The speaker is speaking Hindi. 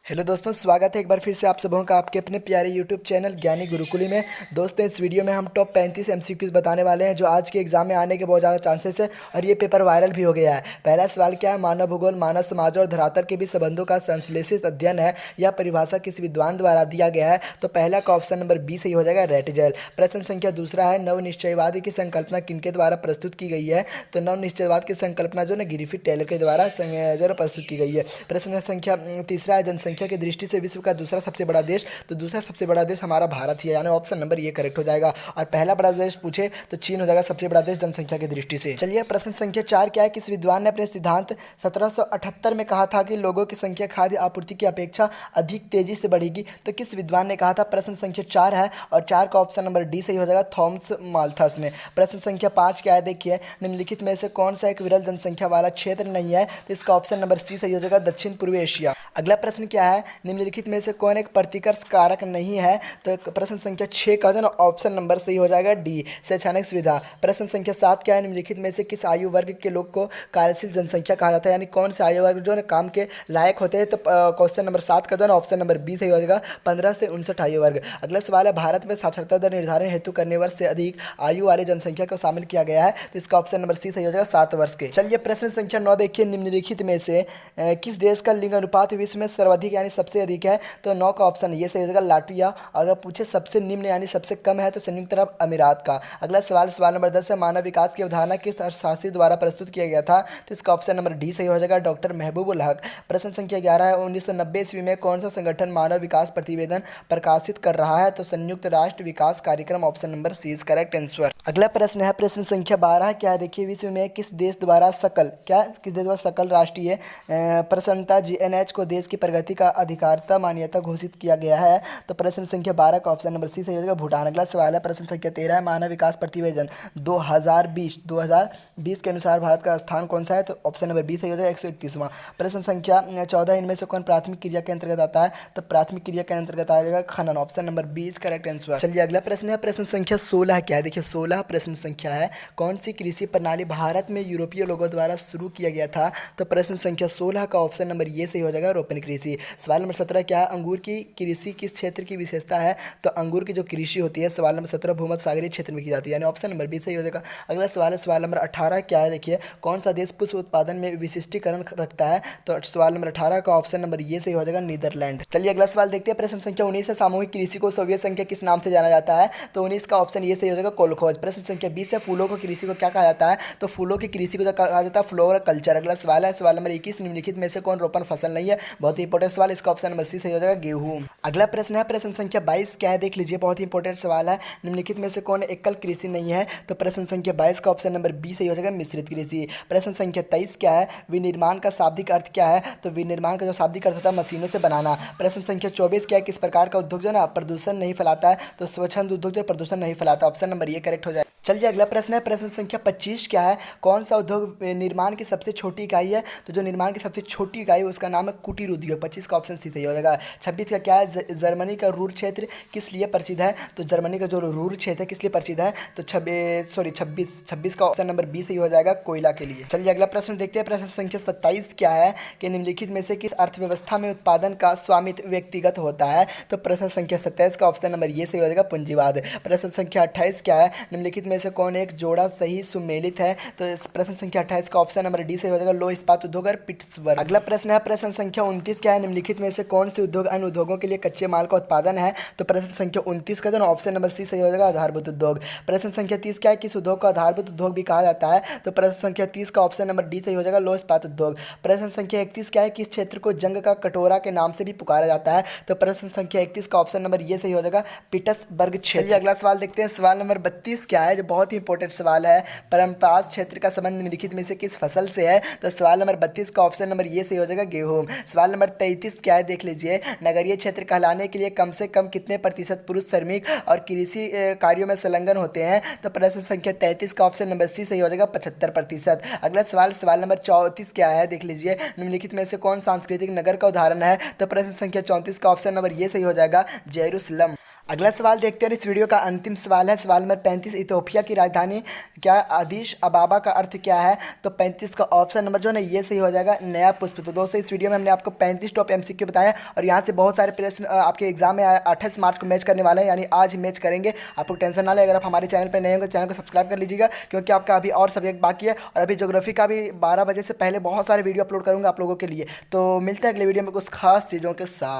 हेलो दोस्तों, स्वागत है एक बार फिर से आप सबों का आपके अपने प्यारे यूट्यूब चैनल ज्ञानी गुरुकुली में। दोस्तों, इस वीडियो में हम टॉप 35 एमसीक्यूज बताने वाले हैं जो आज के एग्जाम में आने के बहुत ज़्यादा चांसेस है और ये पेपर वायरल भी हो गया है। पहला सवाल क्या है? मानव भूगोल मानव समाज और धरातल के बीच संबंधों का संश्लेषित अध्ययन है। यह परिभाषा किस विद्वान द्वारा दिया गया है? तो पहला का ऑप्शन नंबर बी सही हो जाएगा, रेटजेल। प्रश्न संख्या दूसरा है, नव निश्चयवाद की संकल्पना किनके द्वारा प्रस्तुत की गई है? तो नव निश्चयवाद की संकल्पना जो है ग्रिफिथ टेलर के द्वारा जो प्रस्तुत की गई है। प्रश्न संख्या तीसरा है, जनसंख्या की दृष्टि से विश्व का दूसरा सबसे बड़ा देश? तो दूसरा सबसे बड़ा देश हमारा भारत ही है, यानी ऑप्शन नंबर ये करेक्ट हो जाएगा। और पहला बड़ा देश पूछे तो चीन हो जाएगा सबसे बड़ा देश जनसंख्या की दृष्टि से। चलिए, प्रश्न संख्या 4 क्या है? किस विद्वान ने अपने सिद्धांत 1778 में कहा था कि लोगों की संख्या खाद्य आपूर्ति की अपेक्षा अधिक तेजी से बढ़ेगी? तो किस विद्वान ने कहा था? प्रश्न संख्या 4 है और 4 का ऑप्शन नंबर डी सही हो जाएगा, थॉमस माल्थस ने। प्रश्न संख्या 5 क्या है? देखिए, निम्नलिखित में से कौन सा एक विरल जनसंख्या वाला क्षेत्र नहीं है? तो इसका ऑप्शन नंबर सी सही हो जाएगा, दक्षिण पूर्वी एशिया। अगला प्रश्न क्या है? निम्नलिखित में से कौन एक प्रतिकर्ष कारक नहीं है? तो प्रश्न संख्या 6 का जो ना ऑप्शन नंबर सही हो जाएगा डी, शैक्षणिक सुविधा। प्रश्न संख्या 7 क्या है? निम्नलिखित में से किस आयु वर्ग के लोग को कार्यशील जनसंख्या कहा जाता है? यानी कौन से आयु वर्ग जो है काम के लायक होते हैं? तो क्वेश्चन नंबर 7 का जो है ऑप्शन नंबर बी सही हो जाएगा, 15 से 59 आयु वर्ग। अगला सवाल है, भारत में साक्षरता दर निर्धारण हेतु करने वर्ष से अधिक आयु वाले जनसंख्या को शामिल किया गया है? तो इसका ऑप्शन नंबर सी सही हो जाएगा, 7 वर्ष के। चलिए, प्रश्न संख्या 9 देखिए, निम्नलिखित में से किस देश का लिंग अनुपात विश्व में सर्वाधिक यानी सबसे अधिक है? तो 9 का ऑप्शन ये सही हो जाएगा, लाटविया। और अगर पूछे सबसे निम्न यानी सबसे कम है तो संयुक्त अरब अमीरात का। अगला सवाल सवाल नंबर 10 है, मानव विकास की अवधारणा किस अर्थशास्त्री द्वारा प्रस्तुत किया गया था? तो इसका ऑप्शन नंबर डी सही हो जाएगा, डॉक्टर महबूबुल हक। प्रश्न संख्या 11 है, 1990 ईस्वी में कौन सा संगठन मानव विकास प्रतिवेदन प्रकाशित कर रहा है? तो संयुक्त राष्ट्र विकास कार्यक्रम, option number C is correct answer. अगला प्रश्न है, प्रश्न संख्या 12 क्या है? देखिए, विश्व में किस देश द्वारा सकल राष्ट्रीय प्रसन्नता जीएनएच को देश की प्रगति का अधिकारिता मान्यता घोषित किया गया है? तो प्रश्न संख्या 12 का ऑप्शन नंबर सी सही हो जाएगा, भूटान। अगला सवाल है, प्रश्न संख्या 13 है, मानव विकास प्रतिवेदन 2020 के अनुसार भारत का स्थान कौन सा है? तो ऑप्शन नंबर बी सही हो जाएगा, 131वां। प्रश्न संख्या 14, इनमें से कौन प्राथमिक क्रिया के अंतर्गत आता है? तो प्राथमिक क्रिया के अंतर्गत आएगा खनन, option number B is correct answer. चलिए, अगला प्रश्न है, प्रश्न संख्या 16 क्या है? देखिए, 16 प्रश्न संख्या है, कौन सी कृषि प्रणाली भारत में यूरोपीय लोगों द्वारा शुरू किया गया था? तो प्रश्न संख्या 16 का ऑप्शन नंबर ये सही हो जाएगा, रोपण कृषि। सवाल नंबर 17 क्या है? अंगूर की कृषि किस क्षेत्र की विशेषता है? तो अंगूर की जो कृषि होती है, सवाल नंबर 17 भूमध्य सागरीय क्षेत्र में की जाती है, यानी ऑप्शन नंबर बी सही हो जाएगा। अगला सवाल है, सवाल नंबर 18 क्या है? देखिए, कौन सा देश पुष्प उत्पादन में विशिष्टीकरण रखता है? तो सवाल नंबर 18 का ऑप्शन नंबर ये सही हो जाएगा, नीदरलैंड। चलिए, अगला सवाल देखते हैं, प्रश्न संख्या 19 है, सामूहिक कृषि को सोवियत संघ के किस नाम से जाना जाता है? तो 19 का ऑप्शन ये सही हो जाएगा, कोलखोज। प्रश्न संख्या 20 है, फूलों को कृषि को क्या कहा जाता है? तो फूलों की कृषि को कहा जाता है फ्लोर कल्चर। अगला सवाल है, सवाल नंबर 21, निम्नलिखित में से कौन रोपण फसल नहीं है? बहुत ही इंपॉर्टेंट सवाल, इसका ऑप्शन नंबर सी सही हो जाएगा, गेहूं। अगला प्रश्न है, प्रश्न संख्या 22 क्या है? देख लीजिए, बहुत ही इंपॉर्टेंट सवाल है, निम्नलिखित में से कौन एकल कृषि नहीं है? तो प्रश्न संख्या 22 का ऑप्शन नंबर बी सही हो जाएगा, मिश्रित कृषि। प्रश्न संख्या 23 क्या है? विनिर्माण का शाब्दिक अर्थ क्या है? तो विनिर्माण का जो शाब्दिक अर्थ होता है मशीनों से बनाना। प्रश्न संख्या 24 क्या है? किस प्रकार का उद्योग जो ना प्रदूषण नहीं फैलाता है? तो स्वच्छंद उद्योग जो प्रदूषण नहीं फैलाता, ऑप्शन नंबर ये करेक्ट हो जाए। चलिए, अगला प्रश्न है, प्रश्न संख्या 25 क्या है? कौन सा उद्योग निर्माण की सबसे छोटी इकाई है? तो जो निर्माण की सबसे छोटी इकाई है उसका नाम है कुटीर उद्योग, 25 का ऑप्शन सी सही हो जाएगा। 26 का क्या है? जर्मनी का रूर क्षेत्र किस लिए प्रसिद्ध है? तो जर्मनी का जो रूर क्षेत्र है किस लिए प्रसिद्ध है? तो 26 का ऑप्शन नंबर बी सही हो जाएगा, कोयला के लिए। चलिए, अगला प्रश्न देखते हैं, प्रश्न संख्या 27 क्या है? कि निम्नलिखित में से किस अर्थव्यवस्था में उत्पादन का स्वामित्व व्यक्तिगत होता है? तो प्रश्न संख्या 27 का ऑप्शन नंबर ये सही हो जाएगा, पूंजीवाद। प्रश्न संख्या 28 क्या है? निम्नलिखित में से कौन एक जोड़ा सही सुमेलित है? तो प्रश्न संख्या 28 का ऑप्शन नंबर डी सही हो जाएगा, लो इस्पात उद्योग और पिट्सबर्ग। अगला प्रश्न है, प्रश्न संख्या 29 क्या है? निम्नलिखित में से कौन से उद्योग अन्य उद्योगों के लिए कच्चे माल का उत्पादन है? तो प्रश्न संख्या 29 का जो ऑप्शन नंबर सी सही हो जाएगा, आधारभूत उद्योग। प्रश्न संख्या 30 क्या है? किस उद्योग को आधारभूत उद्योग भी कहा जाता है? तो प्रश्न संख्या 30 का ऑप्शन नंबर डी सही हो जाएगा, लो इस्पात उद्योग। प्रश्न संख्या 31 क्या है? किस क्षेत्र को जंग का कटोरा के नाम से भी पुकारा जाता है? तो प्रश्न संख्या 31 का ऑप्शन नंबर ये सही हो जाएगा, पीटर्सबर्ग क्षेत्र। चलिए, अगला सवाल देखते हैं, सवाल नंबर 32 क्या है? जो बहुत ही इंपॉर्टेंट सवाल है, परम्पास क्षेत्र का संबंध निम्नलिखित में से किस फसल से है? तो सवाल नंबर 32 का ऑप्शन नंबर ये सही हो जाएगा, गेहूं। सवाल नंबर 33 क्या है? देख लीजिए, नगरीय क्षेत्र कहलाने के लिए कम से कम कितने प्रतिशत पुरुष श्रमिक और कृषि कार्यों में संलग्न होते हैं? तो प्रश्न संख्या 33 का ऑप्शन नंबर सी सही हो जाएगा, 75%। अगला सवाल सवाल नंबर 34 क्या है? देख लीजिए, निम्नलिखित में से कौन सांस्कृतिक नगर का उदाहरण है? तो प्रश्न संख्या 34 का ऑप्शन नंबर ये सही हो जाएगा, जेरूसलम। अगला सवाल देखते हैं, इस वीडियो का अंतिम सवाल है। सवाल नंबर 35, इथियोपिया की राजधानी क्या अदीश अबाबा का अर्थ क्या है? तो 35 का ऑप्शन नंबर जो है ना ये सही हो जाएगा, नया पुष्प। तो दोस्तों इस वीडियो में हमने आपको 35 टॉप एमसीक्यू बताया और यहाँ से बहुत सारे प्रश्न आपके एग्जाम में 28 मार्च को मैच करने वाले हैं, यानी आज मैच करेंगे। आपको टेंशन ना ले, अगर आप हमारे चैनल पर नए होंगे चैनल को सब्सक्राइब कर लीजिएगा, क्योंकि आपका अभी और सब्जेक्ट बाकी है और अभी ज्योग्राफी का भी 12 बजे से पहले बहुत सारे वीडियो अपलोड करूँगा आप लोगों के लिए। तो मिलते हैं अगले वीडियो में कुछ खास चीज़ों के साथ।